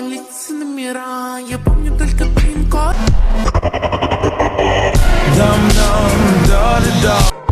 лица номера, я помню только пин-код. Дам-дам, да-да-да.